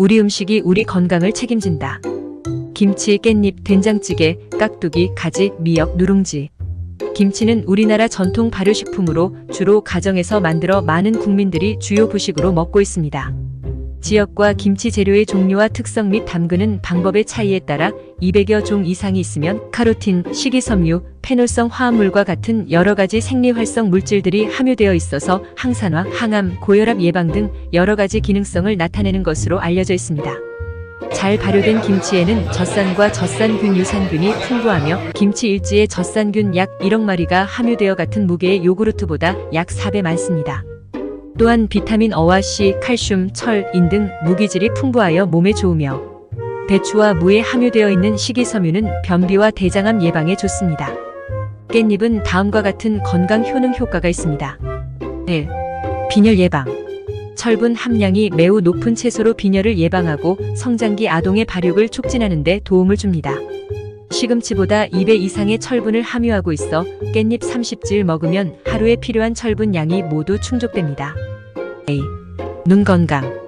우리 음식이 우리 건강을 책임진다. 김치, 깻잎, 된장찌개, 깍두기, 가지, 미역, 누룽지. 김치는 우리나라 전통 발효식품으로 주로 가정에서 만들어 많은 국민들이 주요 부식으로 먹고 있습니다. 지역과 김치 재료의 종류와 특성 및 담그는 방법의 차이에 따라 200여 종 이상이 있으면 카로틴, 식이섬유, 페놀성 화합물과 같은 여러 가지 생리활성 물질들이 함유되어 있어서 항산화, 항암, 고혈압 예방 등 여러 가지 기능성을 나타내는 것으로 알려져 있습니다. 잘 발효된 김치에는 젖산과 젖산균, 유산균이 풍부하며 김치 일지에 젖산균 약 1억 마리가 함유되어 같은 무게의 요구르트보다 약 4배 많습니다. 또한 비타민 어와 C, 칼슘, 철, 인 등 무기질이 풍부하여 몸에 좋으며 배추와 무에 함유되어 있는 식이섬유는 변비와 대장암 예방에 좋습니다. 깻잎은 다음과 같은 건강 효능 효과가 있습니다. 1. 빈혈 예방. 철분 함량이 매우 높은 채소로 빈혈을 예방하고 성장기 아동의 발육을 촉진하는 데 도움을 줍니다. 시금치보다 2배 이상의 철분을 함유하고 있어 깻잎 30질 먹으면 하루에 필요한 철분 양이 모두 충족됩니다. A. 눈 건강.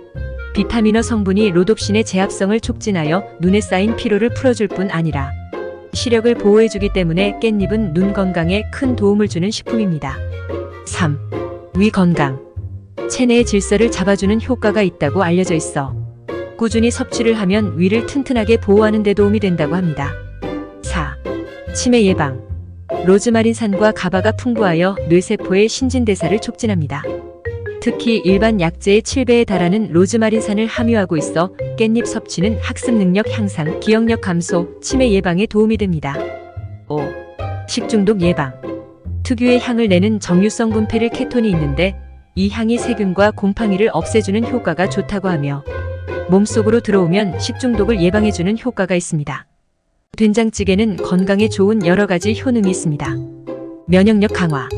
비타민어 성분이 로놉신의 제합성을 촉진하여 눈에 쌓인 피로를 풀어줄 뿐 아니라 시력을 보호해주기 때문에 깻잎은 눈 건강에 큰 도움을 주는 식품입니다. 3. 위 건강. 체내의 질서를 잡아주는 효과가 있다고 알려져 있어 꾸준히 섭취를 하면 위를 튼튼하게 보호하는 데 도움이 된다고 합니다. 4. 치매 예방. 로즈마린산과 가바가 풍부하여 뇌세포의 신진대사를 촉진합니다. 특히 일반 약재의 7배에 달하는 로즈마린산을 함유하고 있어 깻잎 섭취는 학습 능력 향상, 기억력 감소, 치매 예방에 도움이 됩니다. 5. 식중독 예방. 특유의 향을 내는 정유성 분페릴 케톤이 있는데 이 향이 세균과 곰팡이를 없애주는 효과가 좋다고 하며 몸속으로 들어오면 식중독을 예방해주는 효과가 있습니다. 된장찌개는 건강에 좋은 여러 가지 효능이 있습니다. 면역력 강화.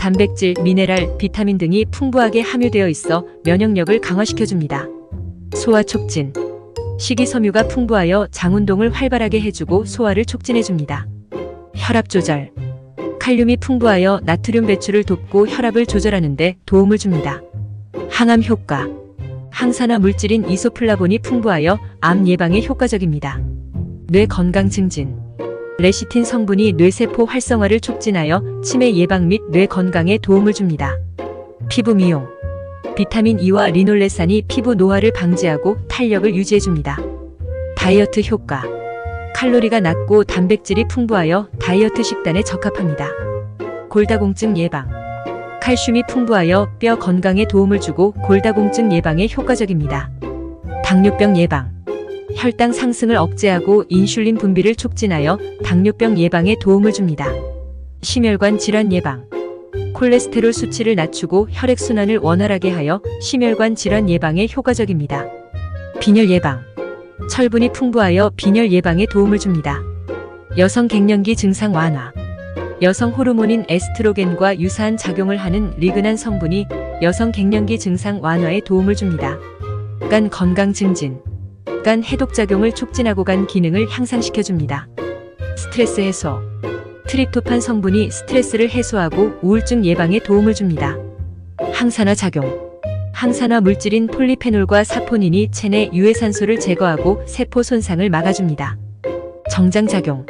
단백질, 미네랄, 비타민 등이 풍부하게 함유되어 있어 면역력을 강화시켜줍니다. 소화 촉진. 식이섬유가 풍부하여 장운동을 활발하게 해주고 소화를 촉진해줍니다. 혈압 조절. 칼륨이 풍부하여 나트륨 배출을 돕고 혈압을 조절하는 데 도움을 줍니다. 항암 효과. 항산화 물질인 이소플라본이 풍부하여 암 예방에 효과적입니다. 뇌 건강 증진. 레시틴 성분이 뇌세포 활성화를 촉진하여 치매 예방 및 뇌 건강에 도움을 줍니다. 피부 미용. 비타민 E와 리놀레산이 피부 노화를 방지하고 탄력을 유지해줍니다. 다이어트 효과. 칼로리가 낮고 단백질이 풍부하여 다이어트 식단에 적합합니다. 골다공증 예방. 칼슘이 풍부하여 뼈 건강에 도움을 주고 골다공증 예방에 효과적입니다. 당뇨병 예방. 혈당 상승을 억제하고 인슐린 분비를 촉진하여 당뇨병 예방에 도움을 줍니다. 심혈관 질환 예방. 콜레스테롤 수치를 낮추고 혈액순환을 원활하게 하여 심혈관 질환 예방에 효과적입니다. 빈혈 예방. 철분이 풍부하여 빈혈 예방에 도움을 줍니다. 여성 갱년기 증상 완화. 여성 호르몬인 에스트로겐과 유사한 작용을 하는 리그난 성분이 여성 갱년기 증상 완화에 도움을 줍니다. 간 건강 증진. 간 해독작용을 촉진하고 간 기능을 향상시켜줍니다. 스트레스 해소. 트립토판 성분이 스트레스를 해소하고 우울증 예방에 도움을 줍니다. 항산화 작용. 항산화 물질인 폴리페놀과 사포닌이 체내 유해산소를 제거하고 세포 손상을 막아줍니다. 정장작용.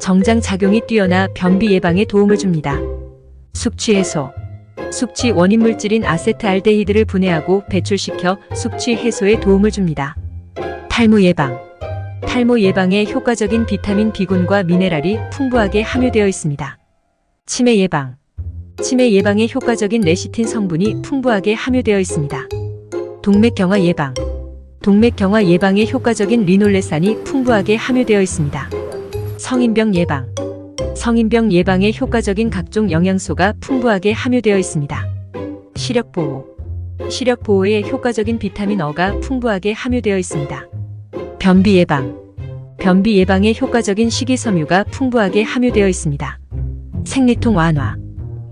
정장작용이 뛰어나 변비 예방에 도움을 줍니다. 숙취 해소. 숙취 원인 물질인 아세트알데히드를 분해하고 배출시켜 숙취 해소에 도움을 줍니다. 탈모 예방. 탈모 예방에 효과적인 비타민 B군과 미네랄이 풍부하게 함유되어 있습니다. 치매 예방. 치매 예방에 효과적인 레시틴 성분이 풍부하게 함유되어 있습니다. 동맥경화 예방. 동맥경화 예방에 효과적인 리놀레산이 풍부하게 함유되어 있습니다. 성인병 예방. 성인병 예방에 효과적인 각종 영양소가 풍부하게 함유되어 있습니다. 시력 보호. 시력 보호에 효과적인 비타민 어가 풍부하게 함유되어 있습니다. 변비 예방. 변비 예방에 효과적인 식이섬유가 풍부하게 함유되어 있습니다. 생리통 완화.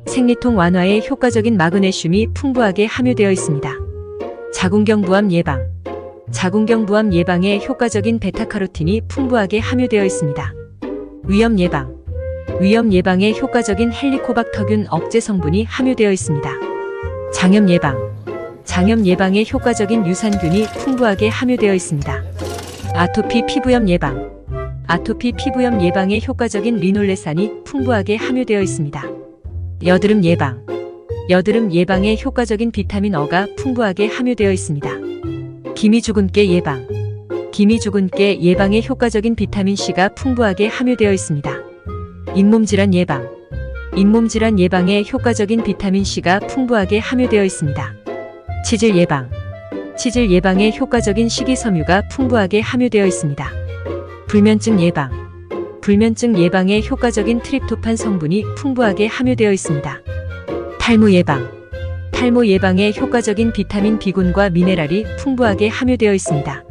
생리통 완화에 효과적인 마그네슘이 풍부하게 함유되어 있습니다. 자궁경부암 예방. 자궁경부암 예방에 효과적인 베타카로틴이 풍부하게 함유되어 있습니다. 위염 예방. 위염 예방에 효과적인 헬리코박터균 억제 성분이 함유되어 있습니다. 장염 예방. 장염 예방에 효과적인 유산균이 풍부하게 함유되어 있습니다. 아토피 피부염 예방. 아토피 피부염 예방에 효과적인 리놀레산이 풍부하게 함유되어 있습니다. 여드름 예방. 여드름 예방에 효과적인 비타민 어가 풍부하게 함유되어 있습니다. 기미주근깨 예방. 기미주근깨 예방에 효과적인 비타민 C가 풍부하게 함유되어 있습니다. 잇몸질환 예방. 잇몸질환 예방에 효과적인 비타민 C가 풍부하게 함유되어 있습니다. 치질 예방. 치질 예방에 효과적인 식이섬유가 풍부하게 함유되어 있습니다. 불면증 예방. 불면증 예방에 효과적인 트립토판 성분이 풍부하게 함유되어 있습니다. 탈모 예방. 탈모 예방에 효과적인 비타민 B군과 미네랄이 풍부하게 함유되어 있습니다.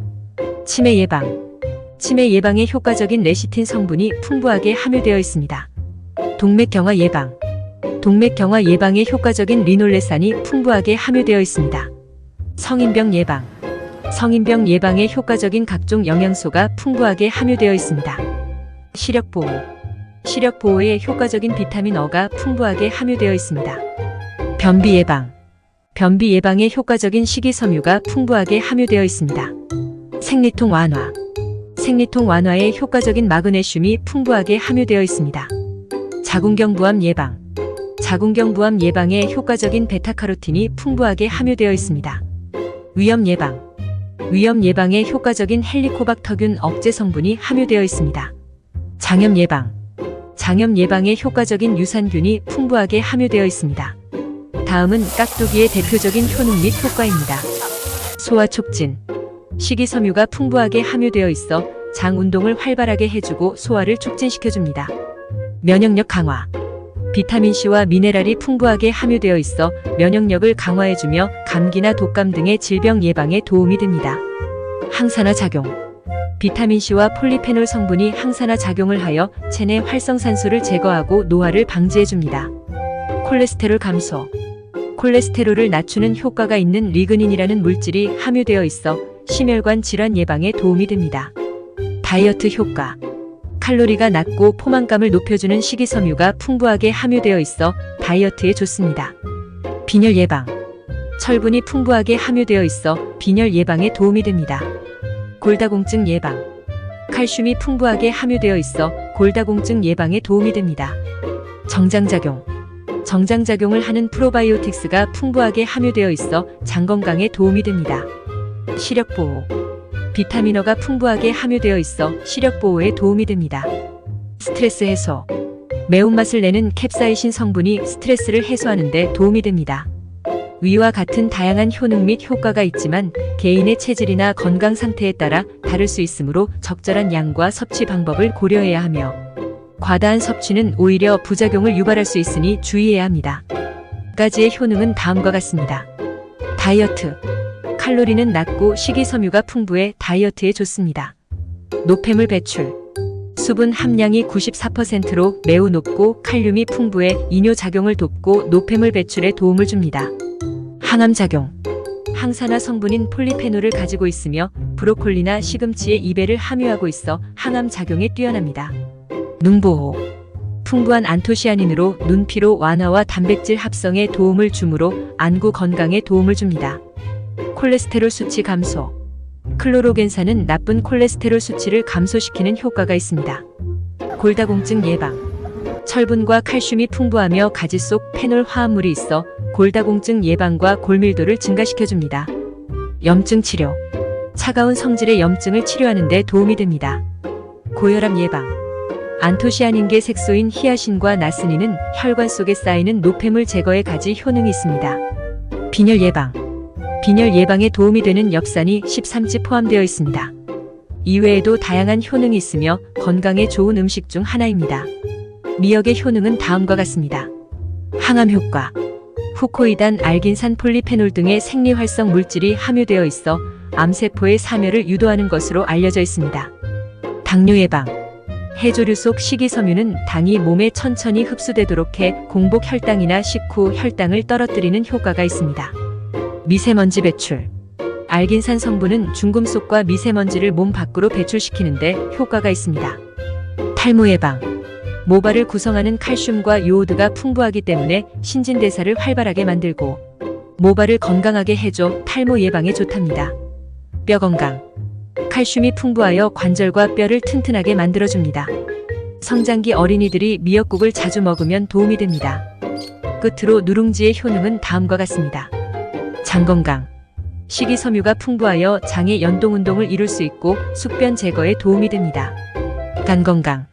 치매 예방. 치매 예방에 효과적인 레시틴 성분이 풍부하게 함유되어 있습니다. 동맥경화 예방. 동맥경화 예방에 효과적인 리놀레산이 풍부하게 함유되어 있습니다. 성인병 예방. 성인병 예방에 효과적인 각종 영양소가 풍부하게 함유되어 있습니다. 시력보호. 시력보호에 효과적인 비타민 어가 풍부하게 함유되어 있습니다. 변비 예방. 변비 예방에 효과적인 식이섬유가 풍부하게 함유되어 있습니다. 생리통 완화. 생리통 완화에 효과적인 마그네슘이 풍부하게 함유되어 있습니다. 자궁경부암 예방. 자궁경부암 예방에 효과적인 베타카로틴이 풍부하게 함유되어 있습니다. 위염 예방. 위염 예방에 효과적인 헬리코박터균 억제 성분이 함유되어 있습니다. 장염 예방. 장염 예방에 효과적인 유산균이 풍부하게 함유되어 있습니다. 다음은 깍두기의 대표적인 효능 및 효과입니다. 소화 촉진. 식이섬유가 풍부하게 함유되어 있어 장 운동을 활발하게 해주고 소화를 촉진시켜줍니다. 면역력 강화. 비타민C와 미네랄이 풍부하게 함유되어 있어 면역력을 강화해주며 감기나 독감 등의 질병 예방에 도움이 됩니다. 항산화 작용. 비타민C와 폴리페놀 성분이 항산화 작용을 하여 체내 활성산소를 제거하고 노화를 방지해줍니다. 콜레스테롤 감소. 콜레스테롤을 낮추는 효과가 있는 리그닌이라는 물질이 함유되어 있어 심혈관 질환 예방에 도움이 됩니다. 다이어트 효과. 칼로리가 낮고 포만감을 높여주는 식이섬유가 풍부하게 함유되어 있어 다이어트에 좋습니다. 빈혈 예방. 철분이 풍부하게 함유되어 있어 빈혈 예방에 도움이 됩니다. 골다공증 예방. 칼슘이 풍부하게 함유되어 있어 골다공증 예방에 도움이 됩니다. 정장작용. 정장작용을 하는 프로바이오틱스가 풍부하게 함유되어 있어 장 건강에 도움이 됩니다. 시력보호. 비타민 어가 풍부하게 함유되어 있어 시력보호에 도움이 됩니다. 스트레스 해소. 매운맛을 내는 캡사이신 성분이 스트레스를 해소하는 데 도움이 됩니다. 위와 같은 다양한 효능 및 효과가 있지만 개인의 체질이나 건강 상태에 따라 다를 수 있으므로 적절한 양과 섭취 방법을 고려해야 하며 과다한 섭취는 오히려 부작용을 유발할 수 있으니 주의해야 합니다. 두 가지의 효능은 다음과 같습니다. 다이어트. 칼로리는 낮고 식이섬유가 풍부해 다이어트에 좋습니다. 노폐물 배출. 수분 함량이 94%로 매우 높고 칼륨이 풍부해 이뇨작용을 돕고 노폐물 배출에 도움을 줍니다. 항암작용. 항산화 성분인 폴리페놀을 가지고 있으며 브로콜리나 시금치의 2배를 함유하고 있어 항암작용에 뛰어납니다. 눈보호. 풍부한 안토시아닌으로 눈피로 완화와 단백질 합성에 도움을 주므로 안구 건강에 도움을 줍니다. 콜레스테롤 수치 감소. 클로로겐산은 나쁜 콜레스테롤 수치를 감소시키는 효과가 있습니다. 골다공증 예방. 철분과 칼슘이 풍부하며 가지 속 페놀 화합물이 있어 골다공증 예방과 골밀도를 증가시켜줍니다. 염증 치료. 차가운 성질의 염증을 치료하는 데 도움이 됩니다. 고혈압 예방. 안토시아닌계 색소인 히아신과 나스닌은 혈관 속에 쌓이는 노폐물 제거에 가지 효능이 있습니다. 빈혈 예방. 빈혈 예방에 도움이 되는 엽산이 13지 포함되어 있습니다. 이외에도 다양한 효능이 있으며 건강에 좋은 음식 중 하나입니다. 미역의 효능은 다음과 같습니다. 항암 효과. 후코이단, 알긴산, 폴리페놀 등의 생리활성 물질이 함유되어 있어 암세포의 사멸을 유도하는 것으로 알려져 있습니다. 당뇨 예방. 해조류 속 식이섬유는 당이 몸에 천천히 흡수되도록 해 공복 혈당이나 식후 혈당을 떨어뜨리는 효과가 있습니다. 미세먼지 배출. 알긴산 성분은 중금속과 미세먼지를 몸 밖으로 배출시키는 데 효과가 있습니다. 탈모 예방. 모발을 구성하는 칼슘과 요오드가 풍부하기 때문에 신진대사를 활발하게 만들고 모발을 건강하게 해줘 탈모 예방에 좋답니다. 뼈 건강. 칼슘이 풍부하여 관절과 뼈를 튼튼하게 만들어줍니다. 성장기 어린이들이 미역국을 자주 먹으면 도움이 됩니다. 끝으로 누룽지의 효능은 다음과 같습니다. 장 건강. 식이섬유가 풍부하여 장의 연동운동을 이룰 수 있고 숙변 제거에 도움이 됩니다. 간 건강.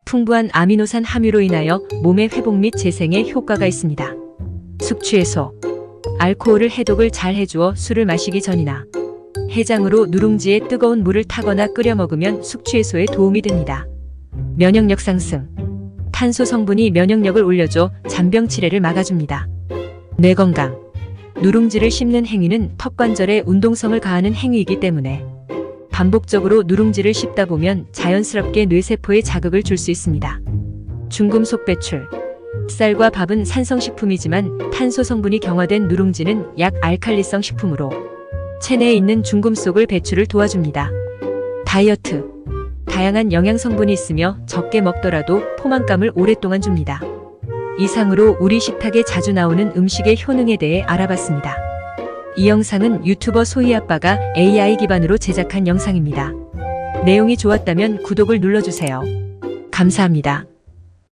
풍부한 아미노산 함유로 인하여 몸의 회복 및 재생에 효과가 있습니다. 숙취 해소. 알코올을 해독을 잘 해주어 술을 마시기 전이나 해장으로 누룽지에 뜨거운 물을 타거나 끓여 먹으면 숙취 해소에 도움이 됩니다. 면역력 상승. 탄소 성분이 면역력을 올려줘 잔병 치레를 막아줍니다. 뇌 건강. 누룽지를 씹는 행위는 턱관절에 운동성을 가하는 행위이기 때문에 반복적으로 누룽지를 씹다 보면 자연스럽게 뇌세포에 자극을 줄 수 있습니다. 중금속 배출. 쌀과 밥은 산성식품이지만 탄소 성분이 경화된 누룽지는 약 알칼리성 식품으로 체내에 있는 중금속을 배출을 도와줍니다. 다이어트. 다양한 영양 성분이 있으며 적게 먹더라도 포만감을 오랫동안 줍니다. 이상으로 우리 식탁에 자주 나오는 음식의 효능에 대해 알아봤습니다. 이 영상은 유튜버 소희아빠가 AI 기반으로 제작한 영상입니다. 내용이 좋았다면 구독을 눌러주세요. 감사합니다.